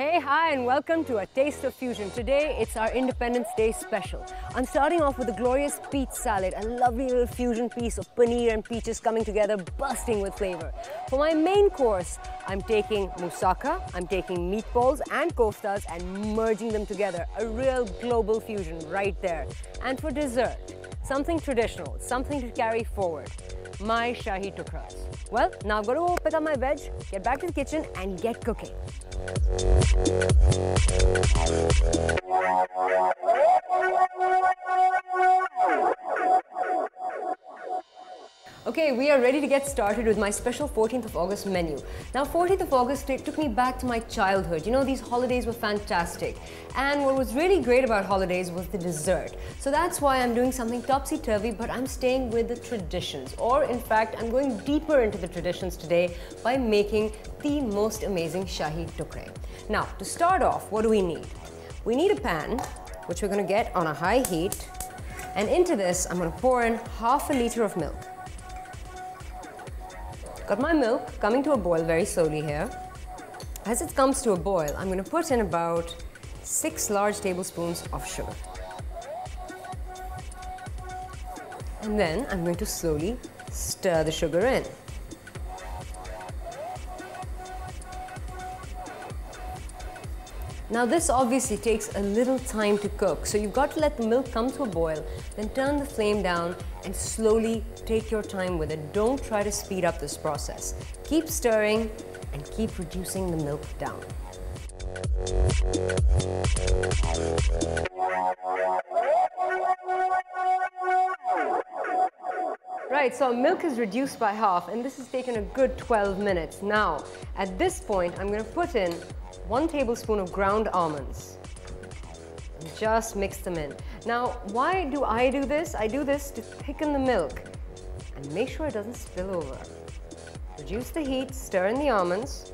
Hey, hi, and welcome to A Taste of Fusion. Today, it's our Independence Day special. I'm starting off with a glorious peach salad, a lovely little fusion piece of paneer and peaches coming together, bursting with flavor. For my main course, I'm taking moussaka, I'm taking meatballs and koftas and merging them together. A real global fusion right there. And for dessert, something traditional, something to carry forward. My Shahi Tukras. Well, now I've got to go pick up my veg, get back to the kitchen and get cooking. Okay, we are ready to get started with my special 14th of August menu. Now, 14th of August took me back to my childhood. You know, these holidays were fantastic. And what was really great about holidays was the dessert. So that's why I'm doing something topsy-turvy, but I'm staying with the traditions. Or, in fact, I'm going deeper into the traditions today by making the most amazing Shahi Tukre. Now, to start off, what do we need? We need a pan, which we're going to get on a high heat. And into this, I'm going to pour in half a liter of milk. Got my milk coming to a boil very slowly here. As it comes to a boil, I'm going to put in about 6 large tablespoons of sugar. And then I'm going to slowly stir the sugar in. Now this obviously takes a little time to cook, so you've got to let the milk come to a boil, then turn the flame down and slowly take your time with it. Don't try to speed up this process. Keep stirring and keep reducing the milk down. Right, so milk is reduced by half and this has taken a good 12 minutes. Now, at this point, I'm going to put in 1 tablespoon of ground almonds. And just mix them in. Now, why do I do this? I do this to thicken the milk and make sure it doesn't spill over. Reduce the heat, stir in the almonds.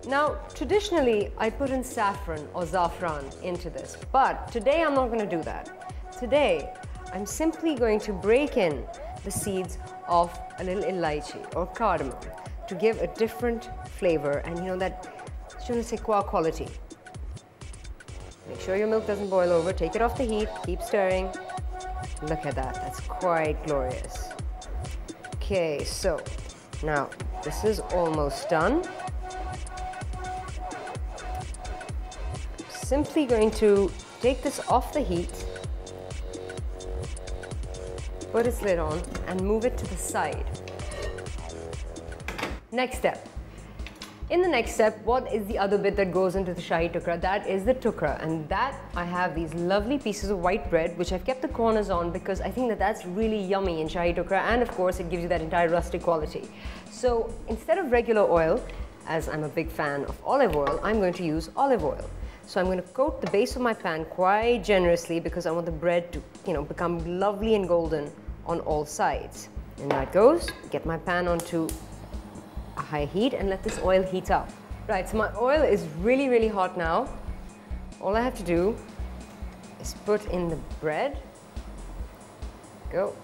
Now, traditionally, I put in saffron or zafran into this, but today I'm not going to do that. Today, I'm simply going to break in the seeds of a little elaichi or cardamom to give a different flavor and, you know, that je ne sais quoi quality. Make sure your milk doesn't boil over. Take it off the heat. Keep stirring. Look at that. That's quite glorious. Okay, so now this is almost done. Simply going to take this off the heat, put its lid on, and move it to the side. Next step. In the next step, what is the other bit that goes into the Shahi Tukra? That is the Tukra, and that I have these lovely pieces of white bread, which I've kept the corners on because I think that that's really yummy in Shahi Tukra, and of course it gives you that entire rustic quality. So instead of regular oil, as I'm a big fan of olive oil, I'm going to use olive oil. So I'm going to coat the base of my pan quite generously because I want the bread to, you know, become lovely and golden on all sides. And that goes. Get my pan onto a high heat and let this oil heat up. Right, so my oil is really, really hot now. All I have to do is put in the bread. Go.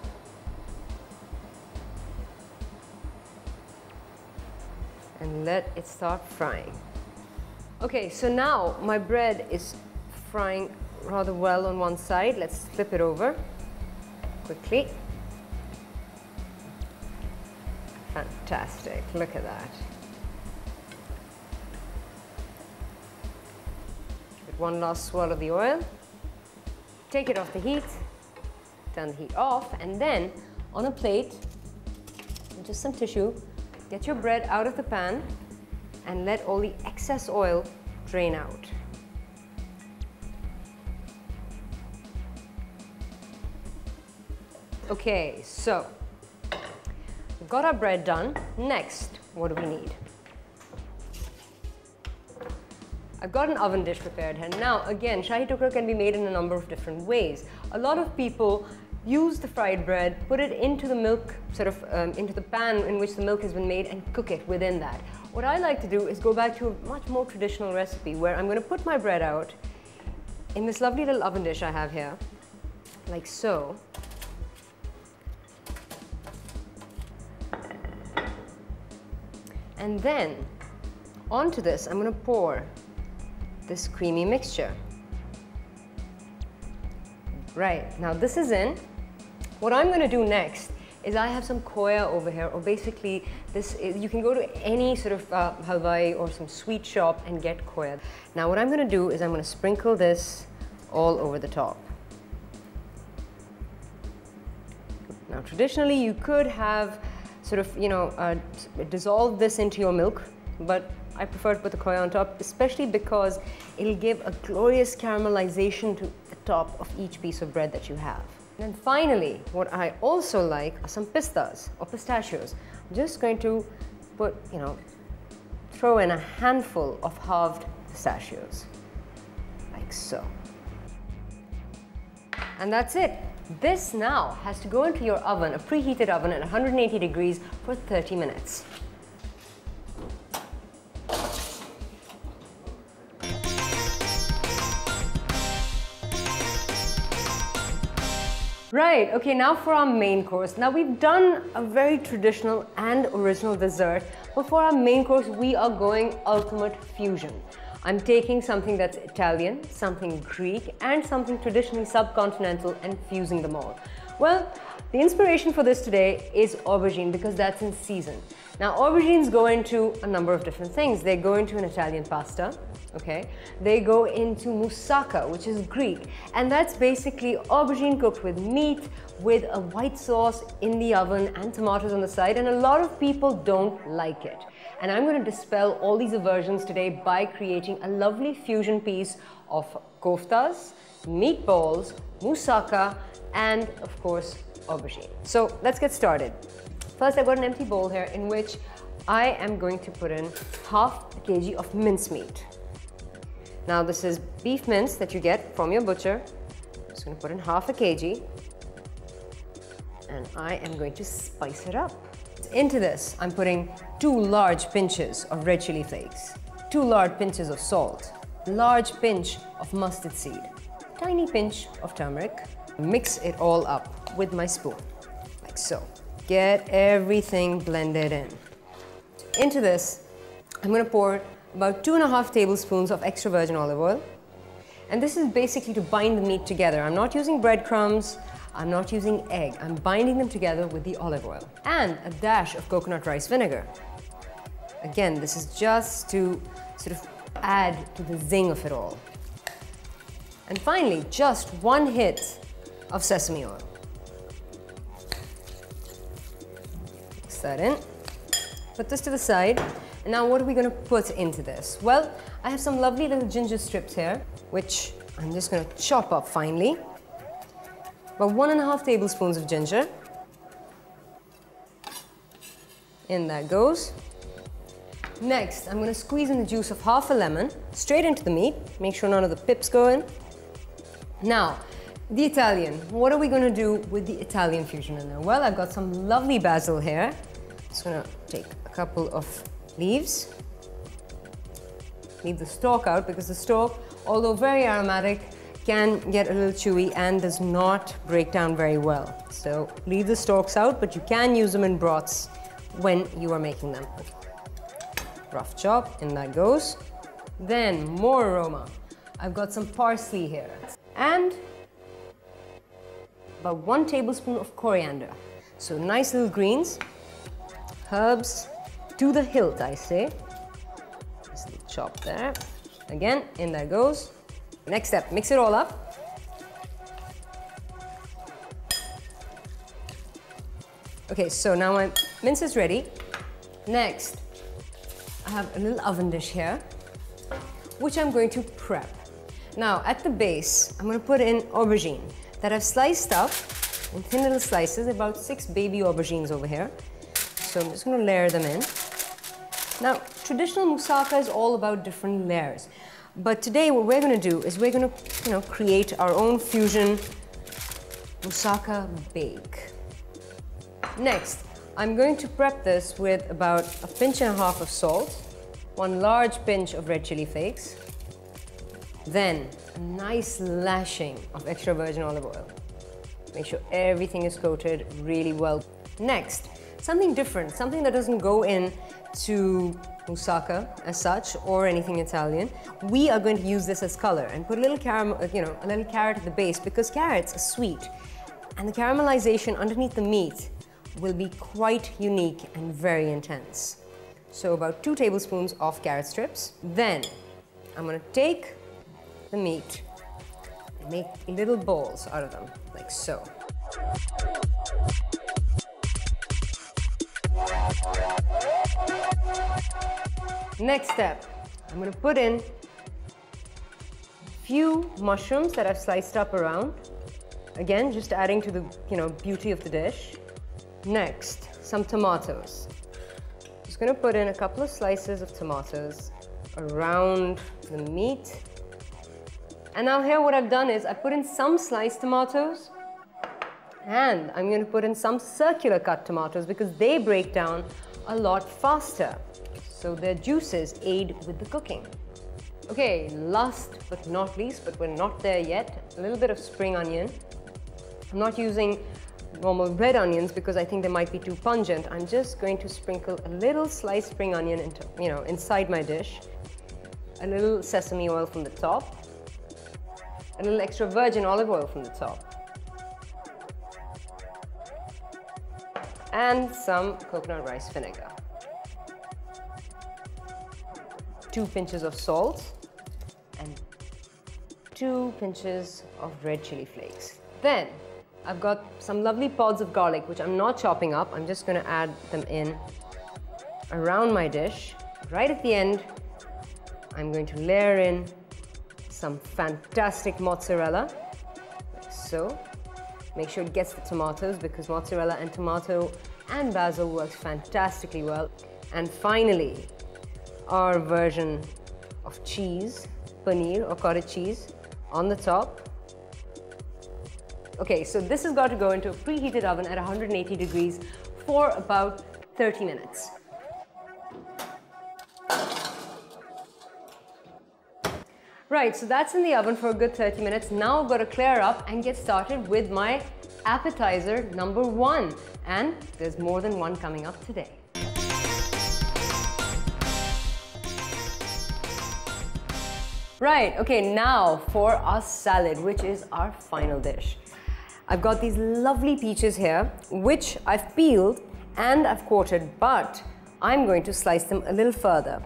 And let it start frying. Okay, so now my bread is frying rather well on one side. Let's flip it over quickly. Fantastic, look at that. With one last swirl of the oil, take it off the heat, turn the heat off, and then on a plate, with just some tissue, get your bread out of the pan and let all the excess oil drain out. Okay, so we've got our bread done. Next, what do we need? I've got an oven dish prepared here. Now, again, Shahi Tukra can be made in a number of different ways. A lot of people use the fried bread, put it into the milk, into the pan in which the milk has been made and cook it within that. What I like to do is go back to a much more traditional recipe where I'm going to put my bread out in this lovely little oven dish I have here, like so. And then onto this, I'm going to pour this creamy mixture. Right, now this is in. What I'm going to do next is I have some koya over here, or basically you can go to any sort of halwai or some sweet shop and get koya. Now what I'm going to do is I'm going to sprinkle this all over the top. Now traditionally you could have sort of, dissolve this into your milk, but I prefer to put the koya on top, especially because it'll give a glorious caramelization to the top of each piece of bread that you have. And then finally, what I also like are some pistas or pistachios. I'm just going to put, throw in a handful of halved pistachios, like so. And that's it. This now has to go into your oven, a preheated oven at 180 degrees for 30 minutes. Right, okay, now for our main course. Now we've done a very traditional and original dessert, but for our main course we are going ultimate fusion. I'm taking something that's Italian, something Greek, and something traditionally subcontinental and fusing them all. Well, the inspiration for this today is aubergine because that's in season. Now aubergines go into a number of different things. They go into an Italian pasta, okay? They go into moussaka, which is Greek, and that's basically aubergine cooked with meat, with a white sauce in the oven and tomatoes on the side, and a lot of people don't like it. And I'm going to dispel all these aversions today by creating a lovely fusion piece of koftas, meatballs, moussaka, and of course aubergine. So let's get started. First, I've got an empty bowl here in which I am going to put in half a kg of mincemeat. Now this is beef mince that you get from your butcher. I'm just going to put in half a kg and I am going to spice it up. Into this, I'm putting 2 large pinches of red chili flakes, 2 large pinches of salt, large pinch of mustard seed, tiny pinch of turmeric. Mix it all up with my spoon, like so. Get everything blended in. Into this, I'm going to pour about 2.5 tablespoons of extra virgin olive oil. And this is basically to bind the meat together. I'm not using breadcrumbs, I'm not using egg. I'm binding them together with the olive oil. And a dash of coconut rice vinegar. Again, this is just to sort of add to the zing of it all. And finally, just 1 hit of sesame oil. Mix that in. Put this to the side. And now what are we going to put into this? Well, I have some lovely little ginger strips here, which I'm just going to chop up finely. About 1.5 tablespoons of ginger. In that goes. Next, I'm going to squeeze in the juice of half a lemon straight into the meat. Make sure none of the pips go in. Now, the Italian. What are we going to do with the Italian fusion in there? Well, I've got some lovely basil here. Just going to take a couple of leaves. Leave the stalk out because the stalk, although very aromatic, can get a little chewy and does not break down very well. So leave the stalks out, but you can use them in broths when you are making them. Rough chop, in that goes. Then more aroma. I've got some parsley here. And about 1 tablespoon of coriander. So nice little greens, herbs to the hilt, I say. Just a little chop there. Again, in that goes. Next step, mix it all up. Okay, so now my mince is ready. Next, I have a little oven dish here, which I'm going to prep. Now, at the base, I'm going to put in aubergine that I've sliced up in thin little slices, about 6 baby aubergines over here. So I'm just going to layer them in. Now, traditional moussaka is all about different layers. But today what we're going to do is we're going to, create our own fusion moussaka bake. Next, I'm going to prep this with about 1.5 pinches of salt, 1 large pinch of red chili flakes, then a nice lashing of extra virgin olive oil. Make sure everything is coated really well. Next, something different, something that doesn't go in to moussaka as such, or anything Italian. We are going to use this as color and put a little caramel, a little carrot at the base, because carrots are sweet. And the caramelization underneath the meat will be quite unique and very intense. So about 2 tablespoons of carrot strips. Then I'm going to take the meat and make little balls out of them, like so. Next step, I'm going to put in a few mushrooms that I've sliced up around. Again, just adding to the beauty of the dish. Next, some tomatoes. Just going to put in a couple of slices of tomatoes around the meat. And now here what I've done is I put in some sliced tomatoes, and I'm going to put in some circular cut tomatoes because they break down a lot faster. So their juices aid with the cooking. Okay, last but not least, but we're not there yet, a little bit of spring onion. I'm not using normal red onions because I think they might be too pungent. I'm just going to sprinkle a little sliced spring onion into, inside my dish. A little sesame oil from the top. A little extra virgin olive oil from the top. And some coconut rice vinegar. 2 pinches of salt and 2 pinches of red chili flakes. Then I've got some lovely pods of garlic, which I'm not chopping up. I'm just going to add them in around my dish. Right at the end, I'm going to layer in some fantastic mozzarella, like so. Make sure it gets the tomatoes because mozzarella and tomato and basil works fantastically well. And finally, our version of cheese, paneer or cottage cheese on the top. Okay, so this has got to go into a preheated oven at 180 degrees for about 30 minutes. Right, so that's in the oven for a good 30 minutes. Now I've got to clear up and get started with my appetizer number 1. And there's more than one coming up today. Right, okay, now for our salad, which is our final dish. I've got these lovely peaches here, which I've peeled and I've quartered, but I'm going to slice them a little further.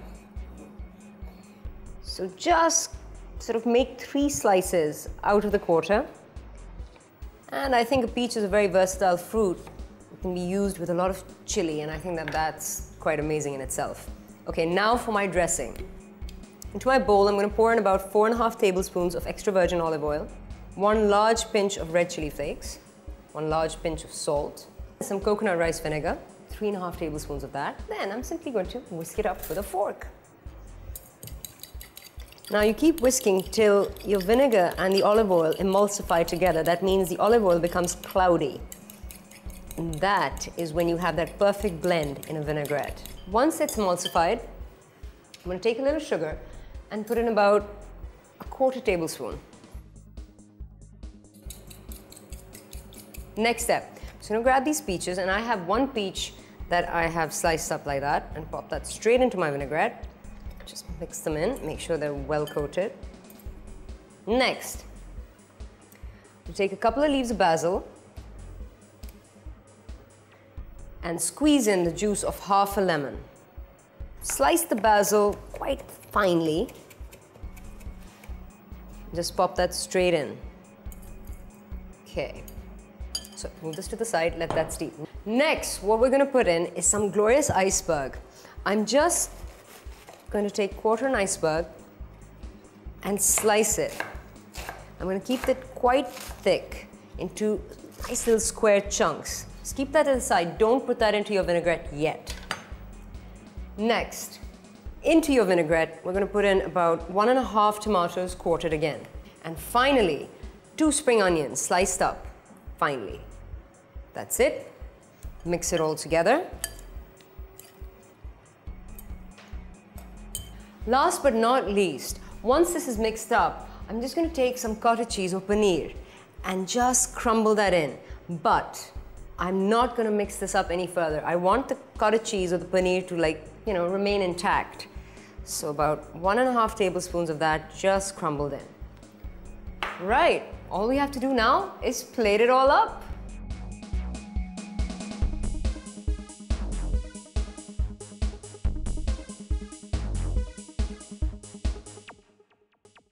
So just sort of make 3 slices out of the quarter. And I think a peach is a very versatile fruit. It can be used with a lot of chili, and I think that that's quite amazing in itself. Okay, now for my dressing. Into my bowl, I'm going to pour in about 4.5 tablespoons of extra virgin olive oil, 1 large pinch of red chili flakes, 1 large pinch of salt, some coconut rice vinegar, 3.5 tablespoons of that. Then I'm simply going to whisk it up with a fork. Now you keep whisking till your vinegar and the olive oil emulsify together. That means the olive oil becomes cloudy. And that is when you have that perfect blend in a vinaigrette. Once it's emulsified, I'm going to take a little sugar and put in about 1/4 tablespoon. Next step, I'm just going to grab these peaches, and I have 1 peach that I have sliced up like that and pop that straight into my vinaigrette. Just mix them in, make sure they're well coated. Next, you take a couple of leaves of basil and squeeze in the juice of half a lemon. Slice the basil quite finely. Just pop that straight in. Okay. So move this to the side, let that steep. Next, what we're going to put in is some glorious iceberg. I'm just going to take 1/4 iceberg and slice it. I'm going to keep it quite thick into nice little square chunks. Just keep that to the side. Don't put that into your vinaigrette yet. Next, into your vinaigrette, we're going to put in about 1.5 tomatoes quartered again. And finally, 2 spring onions sliced up finely. That's it. Mix it all together. Last but not least, once this is mixed up, I'm just going to take some cottage cheese or paneer and just crumble that in. But I'm not going to mix this up any further. I want the cottage cheese or the paneer to you know, remain intact. So about 1.5 tablespoons of that just crumbled in. Right, all we have to do now is plate it all up.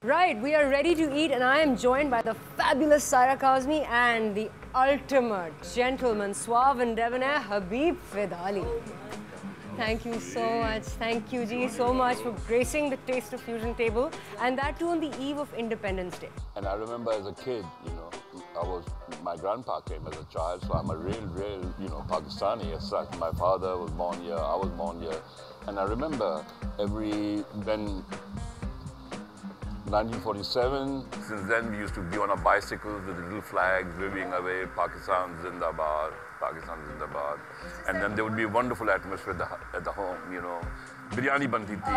Right, we are ready to eat, and I am joined by the fabulous Saira Kazmi and the ultimate gentleman, suave and debonair, Habib Fidali. Thank you so much. Thank you, Ji, so much for gracing the Taste of Fusion table, and that too on the eve of Independence Day. And I remember as a kid, you know, my grandpa came as a child, so I'm a real, you know, Pakistani as such. My father was born here, I was born here. And I remember then 1947, since then we used to be on our bicycles with little flags waving away, Pakistan Zindabad, Pakistan Zindabad. And then there would be a wonderful atmosphere at the home, you know. Biryani banti thi.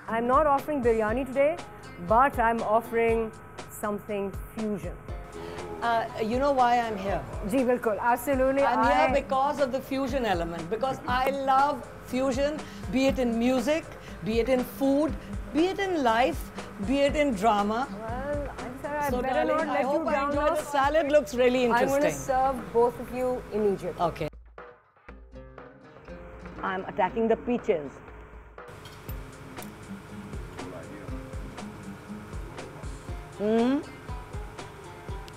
I'm not offering biryani today, but I'm offering something fusion. You know why I'm here? Ji, bilkul, absolutely. I'm here because of the fusion element, because I love fusion, be it in music, be it in food, be it in life, be it in drama. Well, I'm sorry, I So better darling, not let I hope you I down enjoy now. the salad. Looks really interesting. I'm going to serve both of you immediately. Okay. I'm attacking the peaches.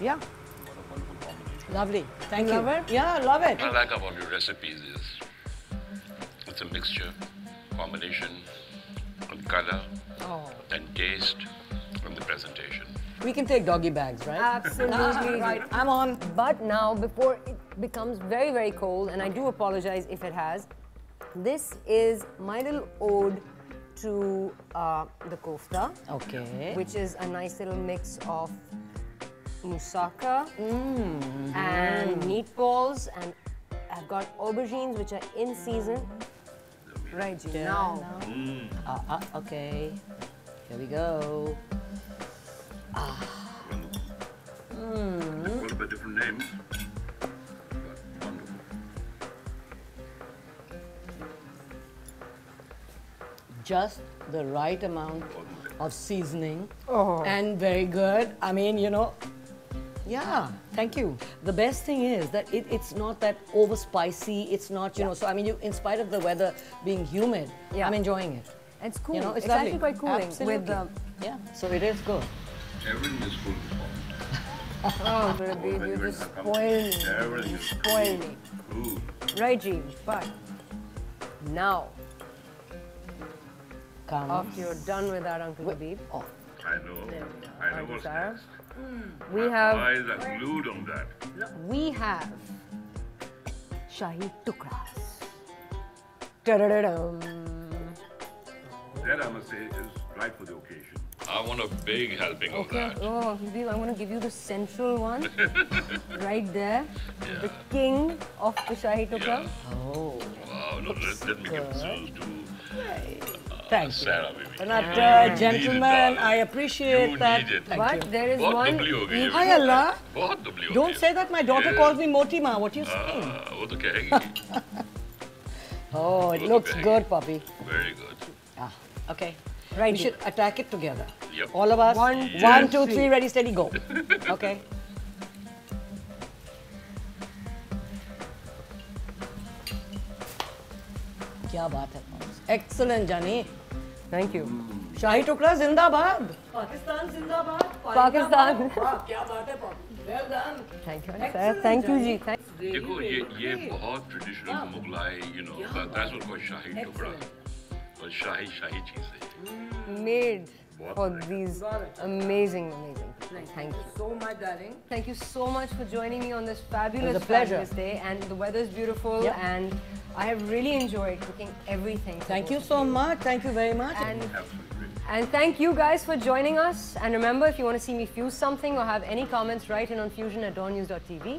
Yeah. Lovely. Thank you. Love it? Yeah, I love it. What I like about your recipes is it's a mixture, combination of color and taste and the presentation. We can take doggy bags, right? Absolutely. Right. I'm on. But now, before it becomes very, very cold, and I do apologize if it has, this is my little ode to the kofta. Okay. Which is a nice little mix of moussaka and meatballs, and I've got aubergines which are in season. Right, Ji. Now. Okay. Here we go. All by different names, but wonderful. Just the right amount of seasoning and very good. I mean, you know, yeah, thank you. The best thing is that it's not that over spicy, it's not, you know, so I mean, in spite of the weather being humid, I'm enjoying it. It's cool. You know, it's actually lovely. quite cooling. Absolutely. With the Yeah, so it is good. Everything is full. oh, baby, you just spoiled me. Everything You is spoiled me. food. Right, Ji. But now, Come. after you're done with that, Uncle Habib, I know. I know what's Sarah. next. we My have eyes are glued on that. Shahi Tukras. Da-da-da-dum. That I must say is right for the occasion. I want a big helping of Okay. that. Oh, Habib, I'm going to give you the central one. Right there. The king of the Shahi Tukra. Oh, Wow, no, let me give those to thank you. Sarah, baby. But, gentlemen, I appreciate You that. need it. Thank But you. there is बहुत one. दुबली हो गई है Hi, बेटी। Allah. बहुत दुबली हो Don't गई say that. My daughter Yeah. calls me Moti Ma. What are you saying? वो तो कहेगी। Oh, it Good looks bag. good, puppy. Very good. Okay. Right. We should attack it together. Yep. All of us. One, One, two, two, three, ready, steady, go. Okay. क्या बात है? Excellent, Jani. Thank you. शाही टुकड़ा जिंदाबाद. Pakistan जिंदाबाद. Pakistan. वाह, क्या बात है, puppy. Well done. Thank you. Excellent, Thank you, Jani. Ji. Thank देखो ये बहुत traditional Mughlai, you know, that's what called शाही टुकड़ा। और शाही चीज़ है। Made बहुत for बढ़िया। these amazing people. Thank you. So much, darling. Thank you so much for joining me on this fabulous, It was a pleasure. fabulous day. And the weather is beautiful, Yep. and I have really enjoyed cooking everything. for Thank you both so of much. Thank you very much. Absolutely. And thank you guys for joining us. And remember, if you want to see me fuse something or have any comments, write in on fusion at dawnnews.tv.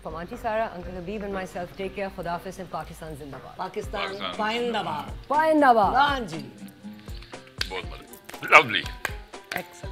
From Auntie Sarah, Uncle Habib, and myself, take care. Khudafis and Pakistan Zindabad. Pakistan, Pakistan. Zindabad. Bye, Nabad. Ranji. बहुत मजा। Lovely. Excellent.